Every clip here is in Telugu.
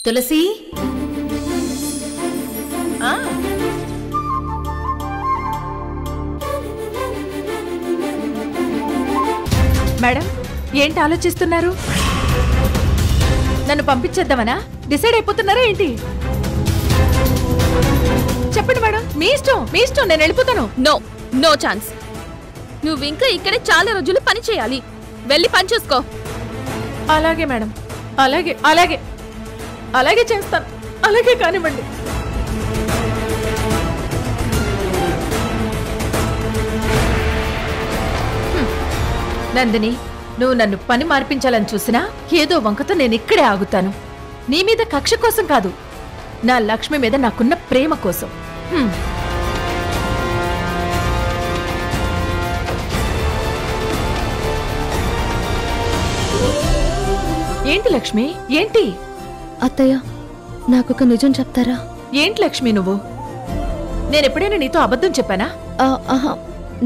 తులసి మేడం, ఏంటి ఆలోచిస్తున్నారు? నన్ను పంపించేద్దామనా డిసైడ్ అయిపోతున్నారా ఏంటి? చెప్పండి మేడం, మీ ఇష్టం, నేను వెళ్ళిపోతాను. No no chance. నువ్వు ఇంకా ఇక్కడే చాలా రోజులు పని చేయాలి. వెళ్ళి పని చూసుకో. అలాగే మేడం, అలాగే అలాగే అలాగే చేస్తాను. అలాగే కానివ్వండి. నందిని, నువ్వు నన్ను పని మార్పించాలని చూసినా ఏదో వంకతో నేను ఇక్కడే ఆగుతాను. నీ మీద కక్ష కోసం కాదు, నా లక్ష్మి మీద నాకున్న ప్రేమ కోసం. ఏంటి లక్ష్మి, ఏంటి? అత్తయ్య, నాకొక నిజం చెప్తారా? ఏంటి లక్ష్మి నువ్వు? నేనెప్పుడైనా నీతో అబద్ధం చెప్పానా?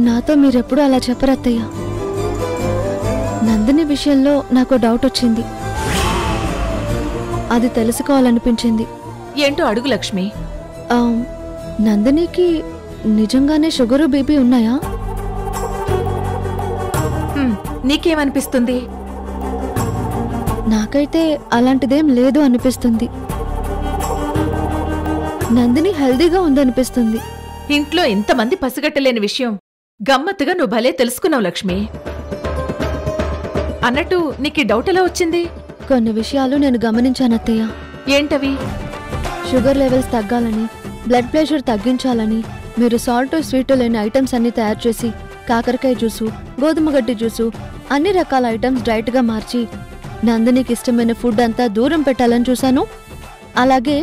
నాతో మీరెప్పుడు అలా చెప్పరు అత్తయ్య. నందిని విషయంలో నాకు డౌట్ వచ్చింది. అది తెలుసుకోవాలనిపించింది. ఏంటో అడుగు లక్ష్మి. నందినికి నిజంగానే షుగరు బీపీ ఉన్నాయా? నీకేమనిపిస్తుంది? నాకైతే అలాంటిదేం లేదు అనిపిస్తుంది. నందిని హెల్దీగా ఉందనిపిస్తుంది. ఇంట్లో ఇంతమంది పసిగట్టలేని విషయం గమ్మత్తుగా నువ్వు భలే తెలుసుకున్నావు లక్ష్మి. అన్నట్టు నీకు డౌట్ ఎలా వచ్చింది? కొన్ని విషయాలు నేను గమనించానత్తయ్య. ఏంటవి? షుగర్ లెవెల్స్ తగ్గాలని, బ్లడ్ ప్రెషర్ తగ్గించాలని మీరు సాల్ట్ స్వీట్ లేని ఐటమ్స్ అన్ని తయారు చేసి కాకరకాయ జ్యూసు, గోధుమ గడ్డి జ్యూసు, అన్ని రకాల ఐటమ్స్ డైట్గా మార్చి నందినికి ఇష్టమైన ఫుడ్ అంతా దూరం పెట్టాలని చూశాను. అలాగే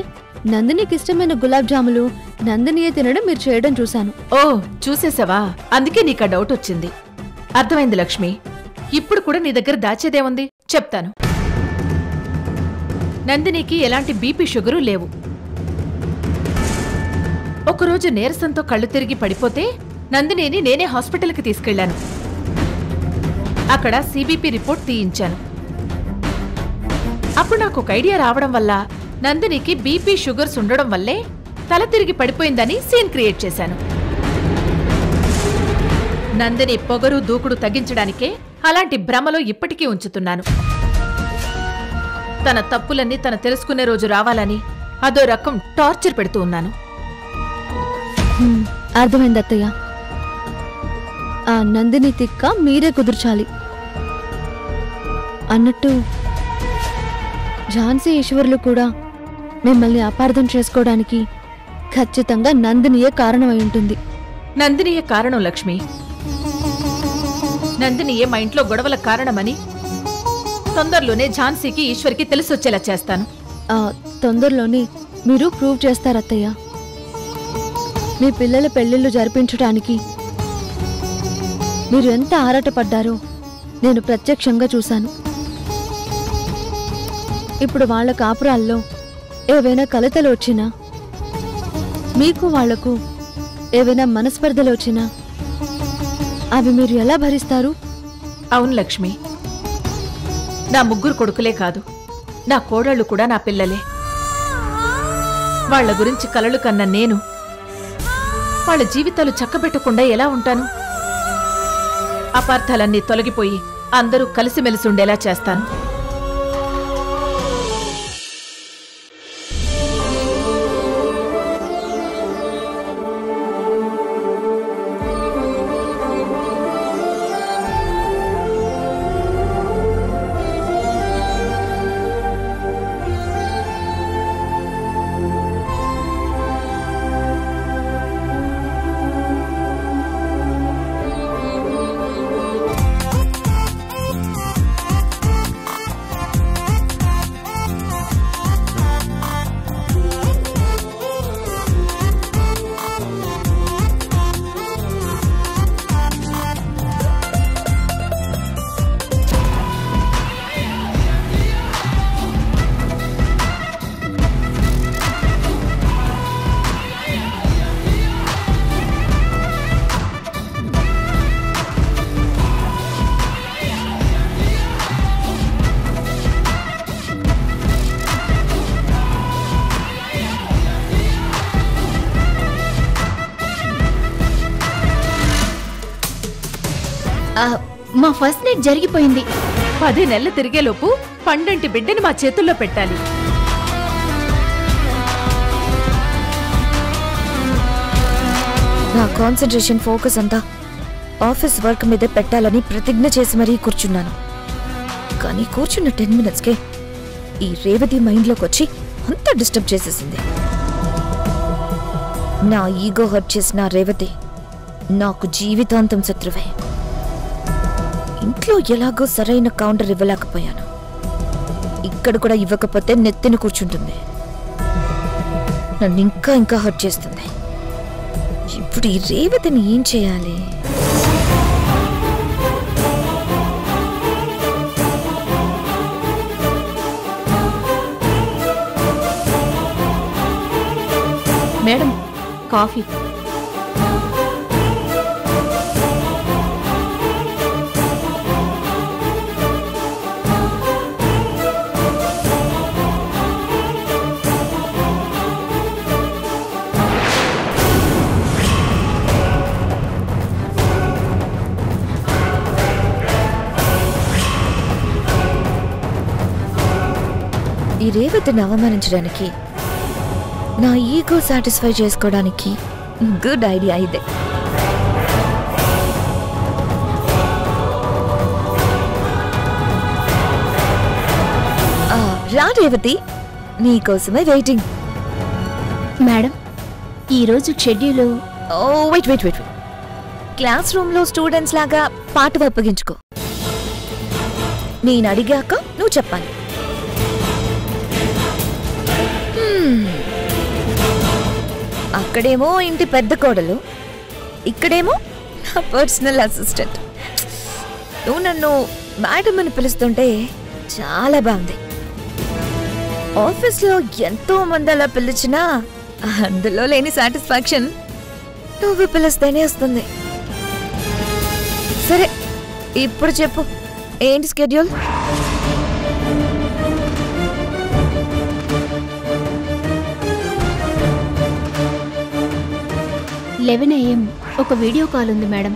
నందినికి ఇష్టమైన గులాబ్ జాములు నందినియే తినడం మీరు చేయడం చూశాను. ఓ, చూసేసావా? అందుకే నీకు డౌట్ వచ్చింది. అర్థమైంది లక్ష్మి. ఇప్పుడు కూడా నీ దగ్గర దాచేదేముంది చెప్తాను. నందినికి ఎలాంటి బీపీ షుగరు లేవు. ఒకరోజు నీరసంతో కళ్ళు తిరిగి పడిపోతే నందినిని నేనే హాస్పిటల్కి తీసుకెళ్లాను. అక్కడ సిబిపి రిపోర్ట్ తీయించాను. అప్పుడు నాకు ఒక ఐడియా రావడం వల్ల నందినికి బీపీ షుగర్స్ ఉండడం వల్లే తల తిరిగి పడిపోయిందని సీన్ క్రియేట్ చేశాను. నందిని పొగరు దూకుడు తగ్గించడానికే అలాంటి భ్రమలో ఇప్పటికీ ఉంచుతున్నాను. తన తప్పులన్నీ తన తెలుసుకునే రోజు రావాలని అదో రకం టార్చర్ పెడుతూ ఉన్నాను. అర్థమైంది అత్తయ్య. ఆ నందిని తిక్క మీరే కుదుర్చాలి. అన్నట్టు ఝాన్సీ ఈశ్వర్లు కూడా మిమ్మల్ని అపార్థం చేసుకోవడానికి ఖచ్చితంగా నందినియే కారణమై ఉంటుంది. నందినియే కారణం లక్ష్మి. నందినియే మా ఇంట్లో గొడవల కారణమని తొందరలోనే ఝాన్సీకి ఈశ్వర్కి తెలిసొచ్చేలా చేస్తాను. తొందరలోనే మీరు ప్రూవ్ చేస్తారత్తయ్య. మీ పిల్లల పెళ్లిళ్ళు జరిపించడానికి మీరు ఎంత ఆరాటపడ్డారో నేను ప్రత్యక్షంగా చూశాను. ఇప్పుడు వాళ్ల కాపురాల్లో ఏవైనా కలతలు వచ్చినా, మీకు వాళ్లకు ఏవైనా మనస్పర్ధలు వచ్చినా అవి మీరు ఎలా భరిస్తారు? అవును లక్ష్మి, నా ముగ్గురు కొడుకులే కాదు, నా కోడళ్ళు కూడా నా పిల్లలే. వాళ్ల గురించి కలలు కన్న నేను వాళ్ల జీవితాలు చక్కబెట్టకుండా ఎలా ఉంటాను? అపార్థాలన్నీ తొలగిపోయి అందరూ కలిసిమెలిసి ఉండేలా చేస్తాను. మా ఫస్ట్ నైట్ జరిగిపోయింది. 10 నెలలు తిరిగేలోపు పండంటి బిడ్డని మా చేతుల్లో పెట్టాలి. నా కాన్సంట్రేషన్ ఫోకస్ అంతా ఆఫీస్ వర్క్ మీద పెట్టాలని ప్రతిజ్ఞ చేసి మరీ కూర్చున్నాను. కానీ కూర్చున్న 10 మినిట్స్కే ఈ రేవతి మైండ్లోకి వచ్చి అంతా డిస్టర్బ్ చేసేసింది. నా ఈగో హర్ట్ చేసిన రేవతి నాకు జీవితాంతం శత్రువే. ఇంట్లో ఎలాగో సరైన కౌంటర్ ఇవ్వలేకపోయాను. ఇక్కడ కూడా ఇవ్వకపోతే నెత్తిన కూర్చుంటుంది. నన్ను ఇంకా ఇంకా హర్ట్ చేస్తుంది. ఇప్పుడు ఈ రేవతిని ఏం చేయాలి? Madam, coffee. ఈ రేవతిని అవమానించడానికి, నా ఈగో సాటిస్ఫై చేసుకోవడానికి గుడ్ ఐడియా ఇదే. రా రేవతి, నీకోసమే వెయిటింగ్. మేడం, ఈరోజు షెడ్యూల్. ఓ వెయిట్ వెయిట్ వెయిట్ క్లాస్ రూమ్లో స్టూడెంట్స్ లాగా పాట అప్పగించుకో. నేను అడిగాక నువ్వు చెప్పాలి. అక్కడేమో ఇంటి పెద్ద కోడలు, ఇక్కడేమో నా పర్సనల్ అసిస్టెంట్. నువ్వు నన్ను మేడం అని పిలుస్తుంటే చాలా బాగుంది. ఆఫీస్లో ఎంతో మంది అలా పిలిచినా అందులో లేని సాటిస్ఫాక్షన్ నువ్వు పిలిస్తేనే వస్తుంది. సరే, ఇప్పుడు చెప్పు, ఏంటి స్కెడ్యూల్? 11 AM ఒక వీడియో కాల్ ఉంది మేడం.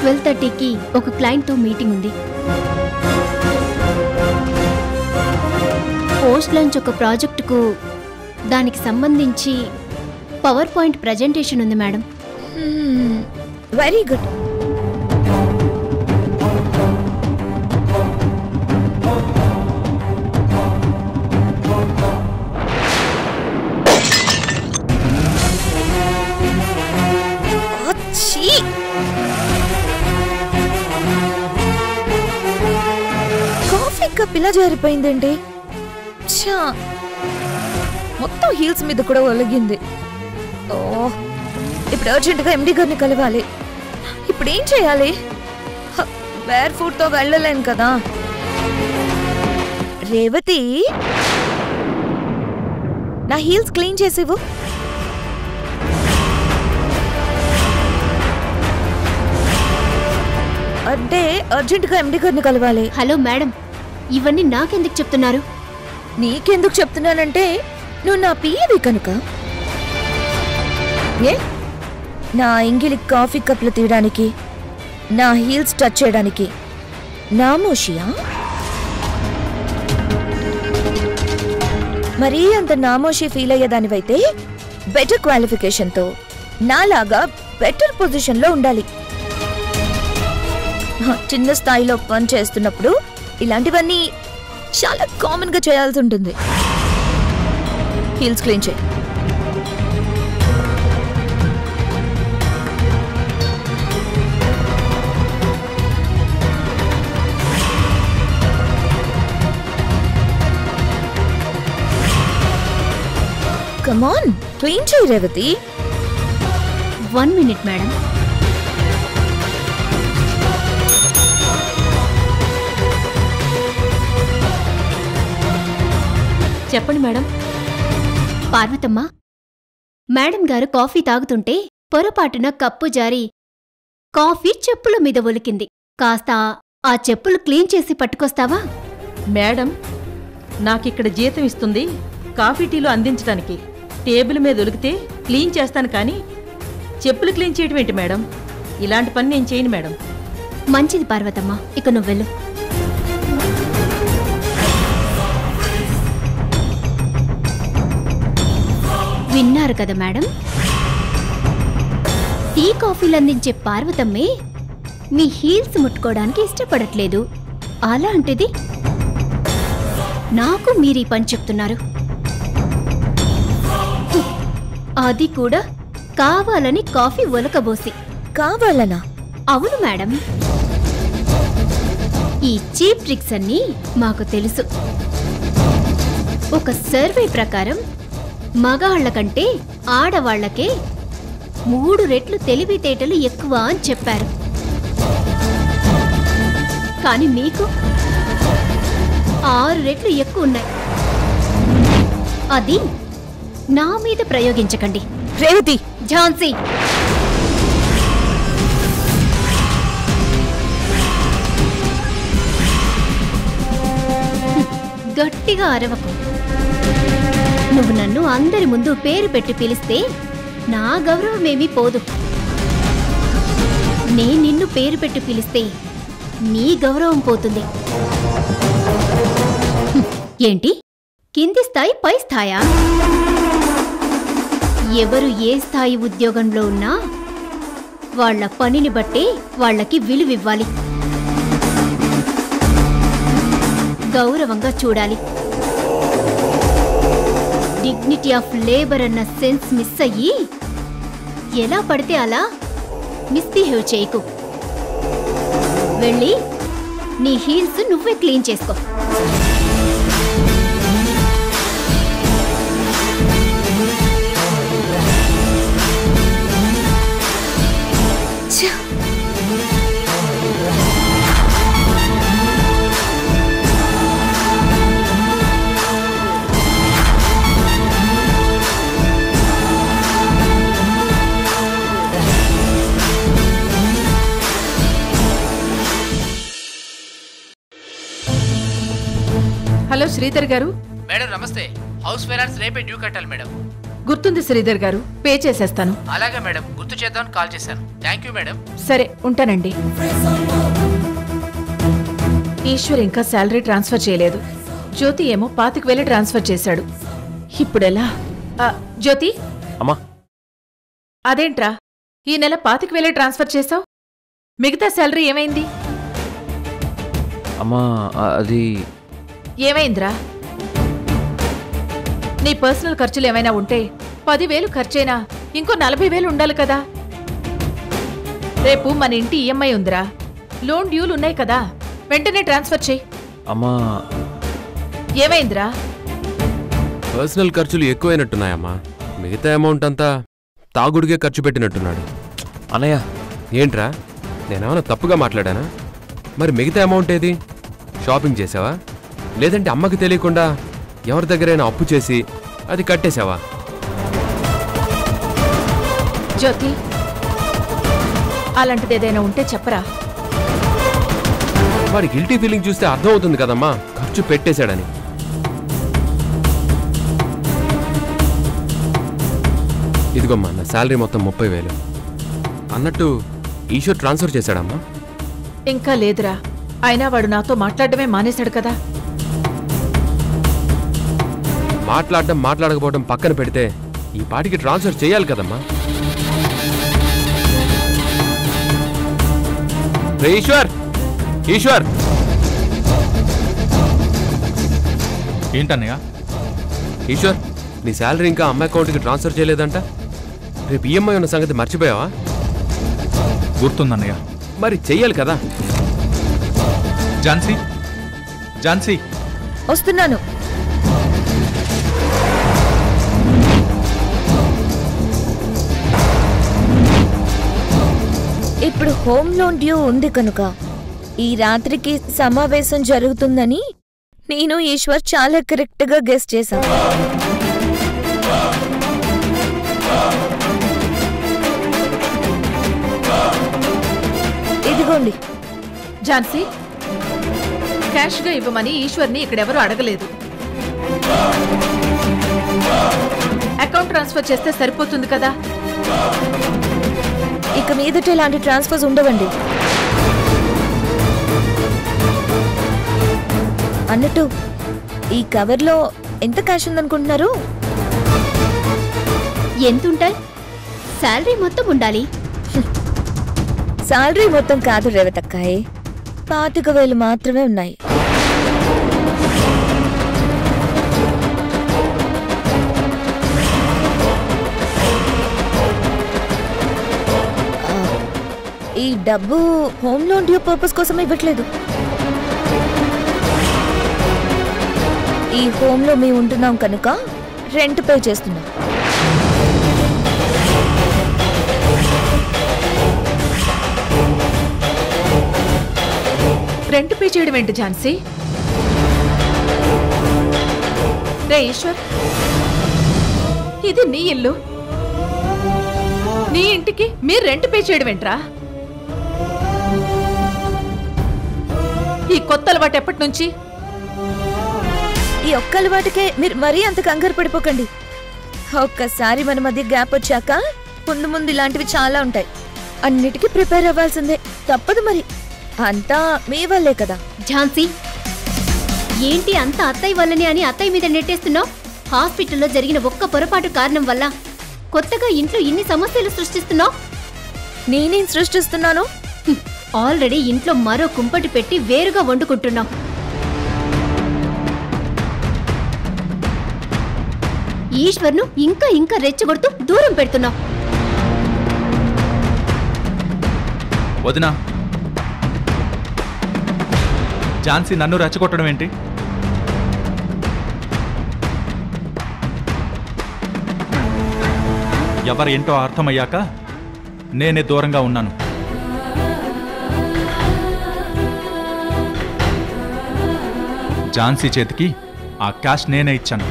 12:30కి ఒక క్లయింట్తో మీటింగ్ ఉంది. పోస్ట్ లంచ్ ఒక ప్రాజెక్టుకు, దానికి సంబంధించి పవర్ పాయింట్ ప్రజెంటేషన్ ఉంది madam. Very good. Coffee cup ఇలా జారిపోయిందండి. మొత్తం హీల్స్ మీద కూడా ఒలిగింది. ఓ, ఇప్పుడు అర్జెంటుగా ఎండి గారిని కలవాలి. ఇప్పుడు ఏం చేయాలి? వేర్ ఫుడ్ తో వెళ్ళలేను కదా. రేవతి, నా హీల్స్ క్లీన్ చేసేవు. అంటే అర్జెంటుగా ఎండి గారిని కలవాలి. హలో మేడం, ఇవన్నీ నాకెందుకు చెప్తున్నారు? నీకెందుకు చెప్తున్నానంటే నువ్వు నా పియ్యవి కనుక. ఏ, నా ఎంగిలి కాఫీ కప్లు తీయడానికి, నా హీల్స్ టచ్ చేయడానికి నామోషియా? మరీ అంత నామోషి ఫీల్ అయ్యేదానివైతే బెటర్ క్వాలిఫికేషన్తో నాలాగా బెటర్ పొజిషన్లో ఉండాలి. చిన్న స్థాయిలో పని చేస్తున్నప్పుడు ఇలాంటివన్నీ చాలా కామన్గా చేయాల్సి ఉంటుంది. హీల్స్ క్లీన్ చేయి. కమ్ ఆన్, క్లీన్ చేయి రేవతి. 1 minute madam. చెప్పండి మేడం. పార్వతమ్మ, మేడం గారు కాఫీ తాగుతుంటే పొరపాటున కప్పు జారి కాఫీ చెప్పుల మీద ఒలికింది. కాస్త ఆ చెప్పులు క్లీన్ చేసి పట్టుకొస్తావా? మేడం, నాకిక్కడ జీతం ఇస్తుంది కాఫీ టీలు అందించడానికి. టేబుల్ మీద ఒలికితే క్లీన్ చేస్తాను, కానీ చెప్పులు క్లీన్ చేయడం ఏంటి మేడం? ఇలాంటి పని నేను చేయను మేడం. మంచిది పార్వతమ్మ, ఇక నువ్వు వెళ్ళు. విన్నారు కదా మేడం, టీ కాఫీలు అందించే పార్వతమ్మే మీ హీల్స్ ముట్టుకోవడానికి ఇష్టపడట్లేదు. అలాంటిది నాకు మీరీ పని చెప్తున్నారు. అది కూడా కావాలని కాఫీ ఒలకబోసి. కావాలనా? అవును మేడం, ఈ చీప్ ట్రిక్స్ అన్నీ మాకు తెలుసు. ఒక సర్వే ప్రకారం మగాళ్ల కంటే ఆడవాళ్లకే 3 రెట్లు తెలివితేటలు ఎక్కువ అని చెప్పారు. కానీ మీకు 6 రెట్లు ఎక్కువ ఉన్నాయి. అది నా మీద ప్రయోగించకండి. రేవతి! ఝాన్సీ! గట్టిగా అరవకు. నువ్వు నన్ను అందరి ముందు పేరు పెట్టి పిలిస్తే నా గౌరవమేమీ పోదు. నేను నిన్ను పేరు పెట్టి పిలిస్తే నీ గౌరవం పోతుంది. ఏంటి? కింది స్థాయి పై స్థాయా? ఎవరు ఏ స్థాయి ఉద్యోగంలో ఉన్నా వాళ్ల పనిని బట్టి వాళ్లకి విలువివ్వాలి. గౌరవంగా చూడాలి. డిగ్నిటీ ఆఫ్ లేబర్ అన్న సెన్స్ మిస్ అయ్యి ఎలా పడితే అలా మిస్బిహేవ్ చేయకు. వెళ్ళి నీ హీల్స్ నువ్వే క్లీన్ చేసుకో. హలో శ్రీధర్ గారు. మేడం నమస్తే. హౌస్ ఫైనాన్స్ రేపే డ్యూ కట్టాలి మేడం. గుర్తుంది శ్రీధర్ గారు, పే చేసేస్తాను. అలాగే మేడం, గుర్తు చేద్దామని కాల్ చేశాను. Thank you madam. సరే ఉంటానండి. ఈశ్వర్ ఇంకా శాలరీ ట్రాన్స్ఫర్ చేయలేదు. జ్యోతి ఏమో 25,000 ట్రాన్స్ఫర్ చేశాడు. ఇప్పుడెలా? జ్యోతి అమ్మా, అదేంట్రా ఈ నెల 25,000 ట్రాన్స్ఫర్ చేసావు? మిగతా శాలరీ ఏమైంది? అమ్మా అది ఏమైందిరా? నీ పర్సనల్ ఖర్చులు ఏమైనా ఉంటే 10,000 ఖర్చైనా ఇంకో 40,000 ఉండాలి కదా. రేపు మన ఇంటి ఈఎంఐ ఉందిరా, లోన్ డ్యూలు ఉన్నాయి కదా, వెంటనే ట్రాన్స్ఫర్ చేయి. అమ్మా ఏమైందిరా? పర్సనల్ ఖర్చులు ఎక్కువైనట్టున్నాయమ్మా. మిగతా అమౌంట్ అంతా తాగుడికే ఖర్చు పెట్టినట్టున్నాడు. అన్నయ్య, ఏంట్రా, నేనేమన్నా తప్పుగా మాట్లాడానా? మరి మిగతా అమౌంట్ ఏది? షాపింగ్ చేసావా? లేదంటే అమ్మకి తెలియకుండా ఎవరి దగ్గరైనా అప్పు చేసి అది కట్టేశావా? జ్యోతి, అలాంటిది ఏదైనా ఉంటే చెప్పరా. వాడి గిల్టీ ఫీలింగ్ చూస్తే అర్థమవుతుంది కదమ్మా ఖర్చు పెట్టేశాడని. ఇదిగోమ్మా నా శాలరీ మొత్తం 30,000. అన్నట్టు ఈశ్వర్ ట్రాన్స్ఫర్ చేశాడమ్మా? ఇంకా లేదురా, అయినా వాడు నాతో మాట్లాడటమే మానేశాడు కదా. మాట్లాడకపోవడం పక్కన పెడితే ఈ పాటికి ట్రాన్స్ఫర్ చేయాలి కదమ్మా. ఈశ్వర్, ఈశ్వర్! ఏంటన్నయ్య? ఈశ్వర్, నీ శాలరీ ఇంకా అమ్మ అకౌంట్కి ట్రాన్స్ఫర్ చేయలేదంట. రేపు ఈఎంఐ ఉన్న సంగతి మర్చిపోయావా? గుర్తుందన్నయ్య. మరి చెయ్యాలి కదా. ఝాన్సీ, ఝాన్సీ! వస్తున్నాను. ఇప్పుడు హోమ్ లోన్ డ్యూ ఉంది కనుక ఈ రాత్రికి సమావేశం జరుగుతుందని నేను ఈశ్వర్ చాలా కరెక్ట్గా గెస్ చేశాను. ఇదిగోండి. ఝాన్సీ, క్యాష్గా ఇవ్వమని ఈశ్వర్ని ఇక్కడెవరూ అడగలేదు. అకౌంట్ ట్రాన్స్ఫర్ చేస్తే సరిపోతుంది కదా. ఇక మీదట ఇలాంటి ట్రాన్స్ఫర్స్ ఉండవండి. అన్నట్టు ఈ కవర్లో ఎంత క్యాష్ ఉందనుకుంటున్నారు? ఎంతుంటాయి? శాలరీ మొత్తం ఉండాలి. శాలరీ మొత్తం కాదు రేవతక్కాయ్, 25,000 మాత్రమే ఉన్నాయి. ఈ డబ్బు హోమ్ లోన్ డ్యూ పర్పస్ కోసం ఇవ్వట్లేదు. ఈ హోమ్ లో మేము ఉంటున్నాం కనుక రెంట్ పే చేస్తున్నాం. రెంట్ పే చేయడం ఏంటి ఝాన్సీ? రే ఈశ్వర్, ఇది నీ ఇల్లు, నీ ఇంటికి మీరు రెంట్ పే చేయడం ఏంట్రా? ఈ కొత్త అలవాటు ఎప్పటి నుంచి? ఈ ఒక్క అలవాటుకే మీరు మరీ అంత కంగారు పడిపోకండి. ఒక్కసారి మన మధ్య గ్యాప్ వచ్చాక ముందు ముందు ఇలాంటివి చాలా ఉంటాయి. అన్నిటికీ ప్రిపేర్ అవ్వాల్సిందే, తప్పదు. మరి అంతా మీ వల్లే కదా. ఝాన్సీ, ఏంటి అంత అత్తయ్య వల్లనే అని అత్తయ్య మీద నెట్టేస్తున్నావు? హాస్పిటల్లో జరిగిన ఒక్క పొరపాటు కారణం వల్ల కొత్తగా ఇంట్లో ఇన్ని సమస్యలు సృష్టిస్తున్నావు. నేనేం సృష్టిస్తున్నాను? ఆల్రెడీ ఇంట్లో మరో కుంపటి పెట్టి వేరుగా వండుకుంటున్నావు. ఈశ్వర్ను ఇంకా ఇంకా రెచ్చగొడుతూ దూరం పెడుతున్నావు. వదినా, ఝాన్సీ నన్ను రెచ్చగొట్టడం ఏంటి? ఎవరేంటో అర్థమయ్యాక నేనే దూరంగా ఉన్నాను. ఝాన్సీ చేతికి ఆ క్యాష్ నేనే ఇచ్చాను.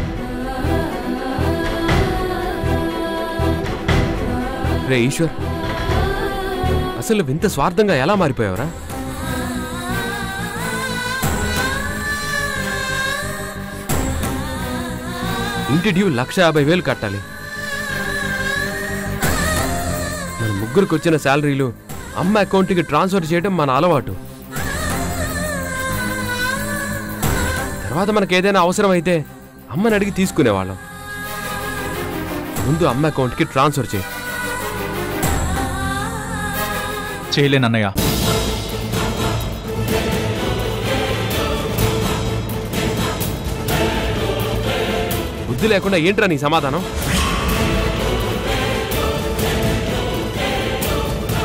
రే ఈశ్వర్, అసలు వింత స్వార్థంగా ఎలా మారిపోయావరా? ఇంటి డ్యూ 1,50,000 కట్టాలి. మన ముగ్గురికి వచ్చిన శాలరీలు అమ్మ అకౌంట్కి ట్రాన్స్ఫర్ చేయడం మన అలవాటు. తర్వాత మనకు ఏదైనా అవసరం అయితే అమ్మని అడిగి తీసుకునేవాళ్ళం. ముందు అమ్మ అకౌంట్కి ట్రాన్స్ఫర్ చేయి. చేయలేనన్నయ్య. బుద్ధి లేకుండా ఏంట్రా నీ సమాధానం?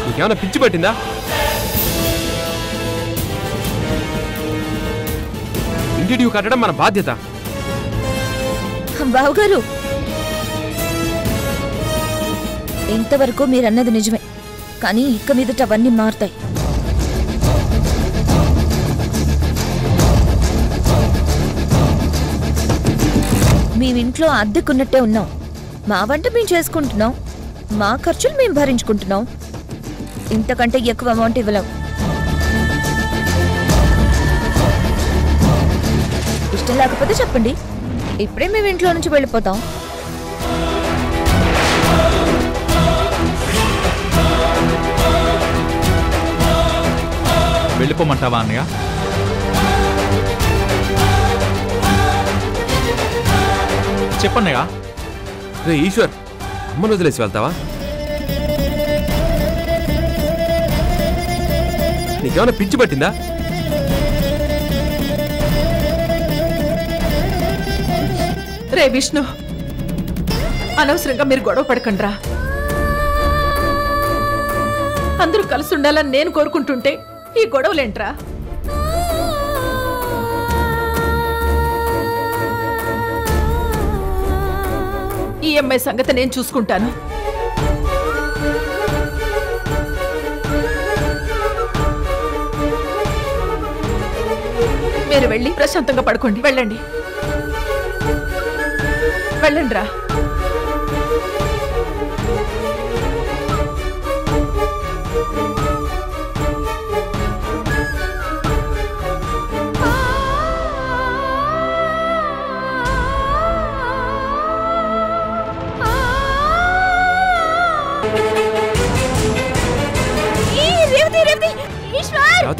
నీకేమైనా పిచ్చి పట్టిందా? ఇంటి డ్యూ కట్టడం మన బాధ్యత. బావగారు, ఇంతవరకు మీరన్నది నిజమే, కానీ ఇక మీదట అవన్నీ మారుతాయి. మేమింట్లో అద్దెకున్నట్టే ఉన్నాం. మా వంట మేము చేసుకుంటున్నాం, మా ఖర్చులు మేము భరించుకుంటున్నాం. ఇంతకంటే ఎక్కువ అమౌంట్ ఇవ్వలేం. ఇష్టం లేకపోతే చెప్పండి, ఇప్పుడే మేము ఇంట్లో నుంచి వెళ్ళిపోతాం. వెళ్ళిపోమంటావా అన్నయ్య? చెప్పన్నయ్యా. రే ఈశ్వర్, అమ్మను వదిలేసి వెళ్తావా? నీకేమైనా పిచ్చి పట్టిందా? రే విష్ణు, అనవసరంగా మీరు గొడవ పడకండ్రా. అందరూ కలిసి ఉండాలని నేను కోరుకుంటుంటే ఈ గొడవలేంట్రా? ఈఎంఐ సంగతి నేను చూసుకుంటాను. మీరు వెళ్ళి ప్రశాంతంగా పడుకోండి. వెళ్ళండి, వెళ్ళండి రా.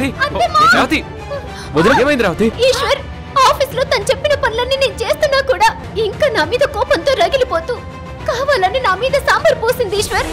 రేవతి రేవతి వదిన ఏమైంది రేవతి? ఈశ్వర్, ఆఫీస్ లో తను చెప్పిన పనులన్నీ నేను చేస్తున్నా కూడా ఇంకా నా మీద కోపంతో రగిలిపోతూ కావాలని నా మీద సాంబార్ పోసింది ఈశ్వర్.